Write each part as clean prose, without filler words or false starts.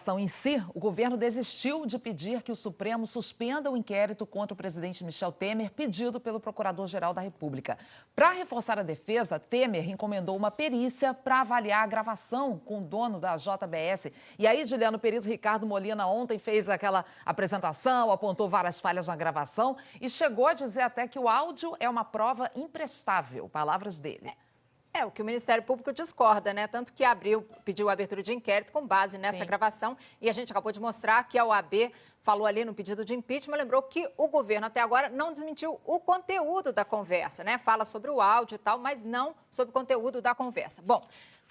gravação em si, o governo desistiu de pedir que o Supremo suspenda o inquérito contra o presidente Michel Temer, pedido pelo Procurador-Geral da República. Para reforçar a defesa, Temer encomendou uma perícia para avaliar a gravação com o dono da JBS. E aí, Juliano, o perito Ricardo Molina ontem fez aquela apresentação, apontou várias falhas na gravação e chegou a dizer até que o áudio é uma prova imprestável. Palavras dele. É o que o Ministério Público discorda, né? Tanto que pediu a abertura de inquérito com base nessa gravação. E a gente acabou de mostrar que a OAB falou ali no pedido de impeachment, lembrou que o governo até agora não desmentiu o conteúdo da conversa, né? Fala sobre o áudio e tal, mas não sobre o conteúdo da conversa. Bom,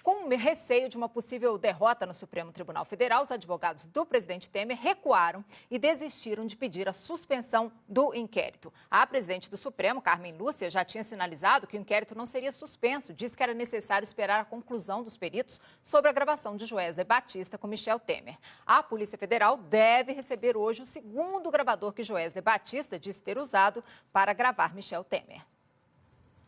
com receio de uma possível derrota no Supremo Tribunal Federal, os advogados do presidente Temer recuaram e desistiram de pedir a suspensão do inquérito. A presidente do Supremo, Carmen Lúcia, já tinha sinalizado que o inquérito não seria suspenso, disse que era necessário esperar a conclusão dos peritos sobre a gravação de Joesley Batista com Michel Temer. A Polícia Federal deve receber hoje o segundo gravador que Joesley Batista disse ter usado para gravar Michel Temer.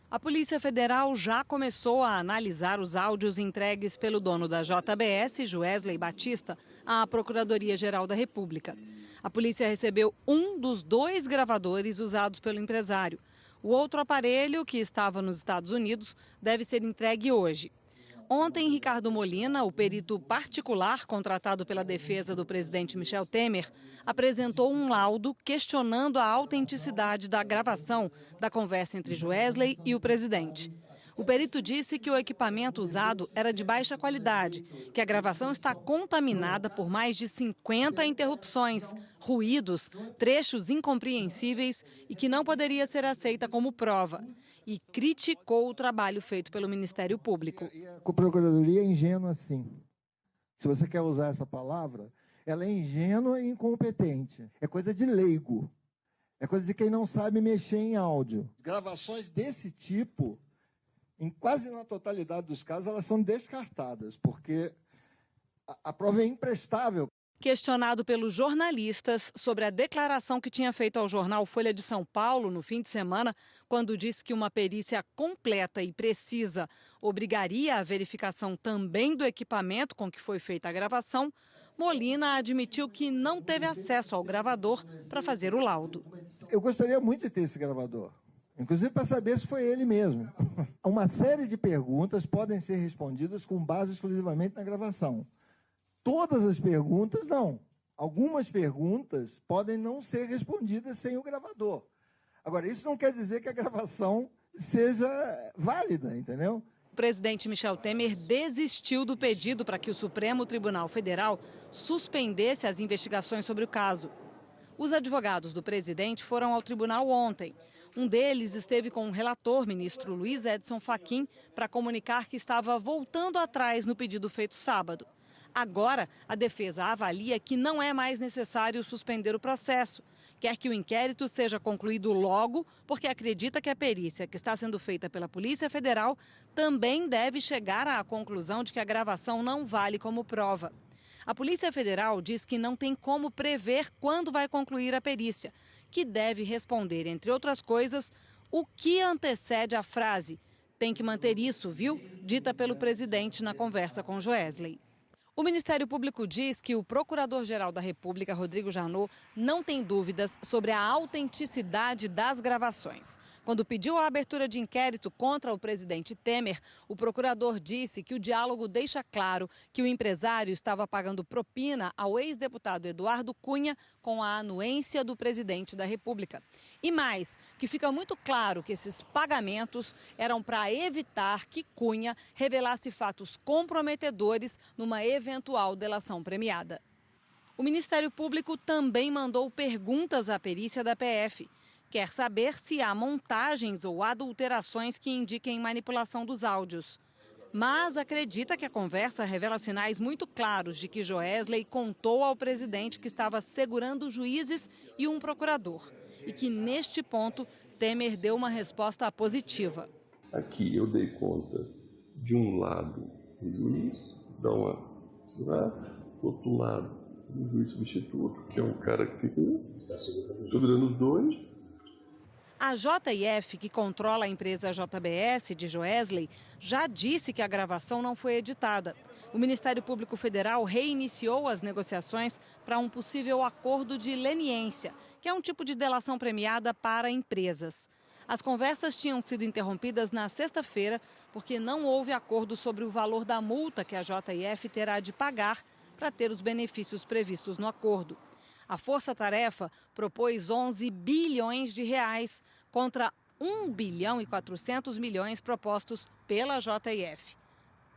A Polícia Federal já começou a analisar os áudios entregues pelo dono da JBS, Joesley Batista, à Procuradoria-Geral da República. A polícia recebeu um dos 2 gravadores usados pelo empresário. O outro aparelho, que estava nos Estados Unidos, deve ser entregue hoje. Ontem, Ricardo Molina, o perito particular contratado pela defesa do presidente Michel Temer, apresentou um laudo questionando a autenticidade da gravação da conversa entre Joesley e o presidente. O perito disse que o equipamento usado era de baixa qualidade, que a gravação está contaminada por mais de 50 interrupções, ruídos, trechos incompreensíveis e que não poderia ser aceita como prova. E criticou o trabalho feito pelo Ministério Público. A Procuradoria é ingênua, sim. Se você quer usar essa palavra, ela é ingênua e incompetente. É coisa de leigo. É coisa de quem não sabe mexer em áudio. Gravações desse tipo, em quase na totalidade dos casos, elas são descartadas, porque a prova é imprestável. Questionado pelos jornalistas sobre a declaração que tinha feito ao jornal Folha de São Paulo no fim de semana, quando disse que uma perícia completa e precisa obrigaria a verificação também do equipamento com que foi feita a gravação, Molina admitiu que não teve acesso ao gravador para fazer o laudo. Eu gostaria muito de ter esse gravador, inclusive para saber se foi ele mesmo. Uma série de perguntas podem ser respondidas com base exclusivamente na gravação. Todas as perguntas, não. Algumas perguntas podem não ser respondidas sem o gravador. Agora, isso não quer dizer que a gravação seja válida, entendeu? O presidente Michel Temer desistiu do pedido para que o Supremo Tribunal Federal suspendesse as investigações sobre o caso. Os advogados do presidente foram ao tribunal ontem. Um deles esteve com o relator, ministro Luiz Edson Fachin, para comunicar que estava voltando atrás no pedido feito sábado. Agora, a defesa avalia que não é mais necessário suspender o processo. Quer que o inquérito seja concluído logo, porque acredita que a perícia que está sendo feita pela Polícia Federal também deve chegar à conclusão de que a gravação não vale como prova. A Polícia Federal diz que não tem como prever quando vai concluir a perícia, que deve responder, entre outras coisas, o que antecede a frase "tem que manter isso, viu?", dita pelo presidente na conversa com Joesley. O Ministério Público diz que o Procurador-Geral da República, Rodrigo Janot, não tem dúvidas sobre a autenticidade das gravações. Quando pediu a abertura de inquérito contra o presidente Temer, o procurador disse que o diálogo deixa claro que o empresário estava pagando propina ao ex-deputado Eduardo Cunha com a anuência do presidente da República. E mais, que fica muito claro que esses pagamentos eram para evitar que Cunha revelasse fatos comprometedores numa eventual delação premiada. O Ministério Público também mandou perguntas à perícia da PF. Quer saber se há montagens ou adulterações que indiquem manipulação dos áudios. Mas acredita que a conversa revela sinais muito claros de que Joesley contou ao presidente que estava segurando juízes e um procurador. E que, neste ponto, Temer deu uma resposta positiva. Aqui eu dei conta, de um lado, o juiz, dá uma segurar, do outro lado, o juiz substituto, que é um cara que fica segurando os 2. A JF, que controla a empresa JBS de Joesley, já disse que a gravação não foi editada. O Ministério Público Federal reiniciou as negociações para um possível acordo de leniência, que é um tipo de delação premiada para empresas. As conversas tinham sido interrompidas na sexta-feira porque não houve acordo sobre o valor da multa que a JF terá de pagar para ter os benefícios previstos no acordo. A Força-Tarefa propôs 11 bilhões de reais contra 1 bilhão e 400 milhões propostos pela JF.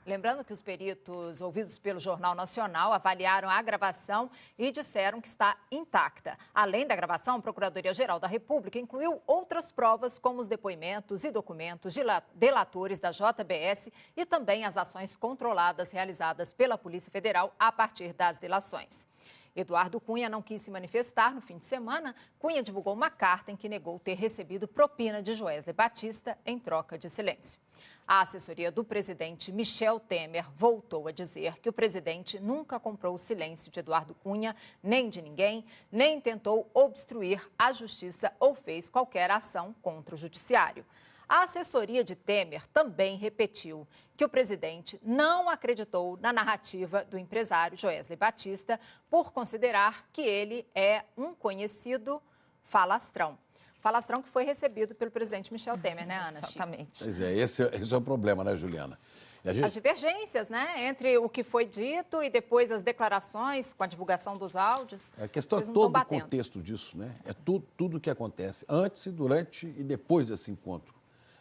Lembrando que os peritos ouvidos pelo Jornal Nacional avaliaram a gravação e disseram que está intacta. Além da gravação, a Procuradoria-Geral da República incluiu outras provas, como os depoimentos e documentos de delatores da JBS e também as ações controladas realizadas pela Polícia Federal a partir das delações. Eduardo Cunha não quis se manifestar no fim de semana. Cunha divulgou uma carta em que negou ter recebido propina de Joesley Batista em troca de silêncio. A assessoria do presidente Michel Temer voltou a dizer que o presidente nunca comprou o silêncio de Eduardo Cunha, nem de ninguém, nem tentou obstruir a justiça ou fez qualquer ação contra o judiciário. A assessoria de Temer também repetiu que o presidente não acreditou na narrativa do empresário Joesley Batista por considerar que ele é um conhecido falastrão. Falastrão que foi recebido pelo presidente Michel Temer, né, Ana? Exatamente. Pois é, esse é o problema, né, Juliana? As divergências, né, entre o que foi dito e depois as declarações com a divulgação dos áudios. A questão é todo o contexto disso, né? É tudo o que acontece antes, durante e depois desse encontro.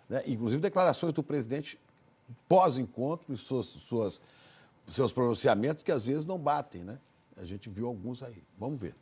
Né? Inclusive declarações do presidente pós-encontro e seus pronunciamentos que às vezes não batem, né? A gente viu alguns aí. Vamos ver.